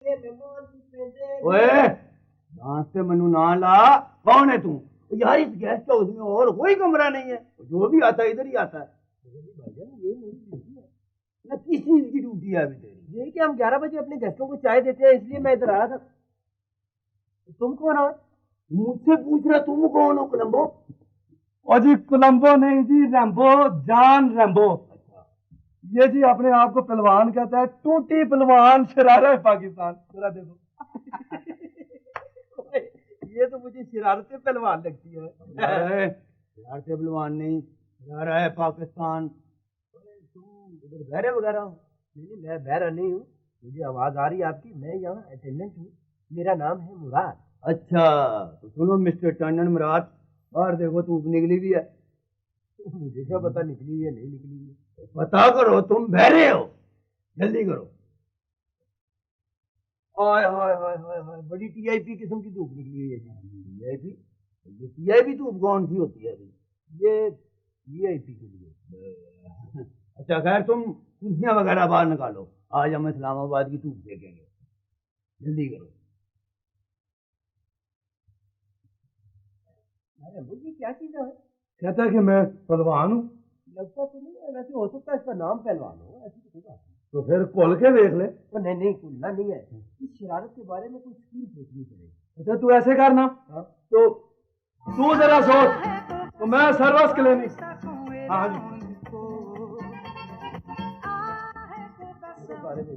ओए यहाँ से मनु ना ला। कौन है तू? यार इस गेस्ट हाउस में और कोई कमरा नहीं है, जो भी आता है इधर ही आता है। ये मेरी ड्यूटी है ना, किस चीज की ड्यूटी है अभी तेरी? ये कि हम 11 बजे अपने गेस्टों को चाय देते हैं, इसलिए मैं इधर आया था। तुम कौन हो? मुझसे पूछ रहा तुम कौन हो कोलंबो? और जी कोलंबो नहीं जी, रैम्बो, जान रैम्बो। ये जी अपने आप को पहलवान कहता है, टूटी पहलवान शरारा है पाकिस्तान। जरा देखो। ये तो मुझे शरारते पहलवान लगती है। शरारते पहलवान नहीं, शरारा है पाकिस्तान। तुम इधर बहरे वगैरह हो? नहीं, मैं बहरा नहीं हूँ, मुझे आवाज आ रही है आपकी। मैं यहाँ अटेंडेंट हूँ, मेरा नाम है मुराद। अच्छा तो सुनो मिस्टर टंडन मुराद, बाहर देखो धूप निकली हुई है। मुझे क्या पता निकली हुई है नहीं निकली हुई है। पता करो, तुम बहरे हो, जल्दी करो। हाय हाय हाय हाय हाय, बड़ी टीआईपी किस्म की धूप निकली हुई है। टीआईपी? ये टीआईपी धूप कौन सी होती है अभी? ये वीआईपी के लिए। अच्छा खैर, तुम कुर्सियां वगैरह बाहर निकालो, आज हम इस्लामाबाद की धूप देखेंगे, जल्दी करो। अरे मुझे क्या चीज है? कहता है कि मैं पहलवान हूँ। लगता तो नहीं है, वैसे हो सकता है इसका नाम पहलवान हो, ऐसी तो कोई बात नहीं। तो फिर खोल के देख ले। तो नहीं खुलना नहीं है, इस शरारत के बारे में कोई स्कीम सोचनी पड़ेगी। अच्छा तू ऐसे करना, तो तू जरा सोच, तो मैं सर्विस क्लिनिक। हाँ जी। इसके बारे में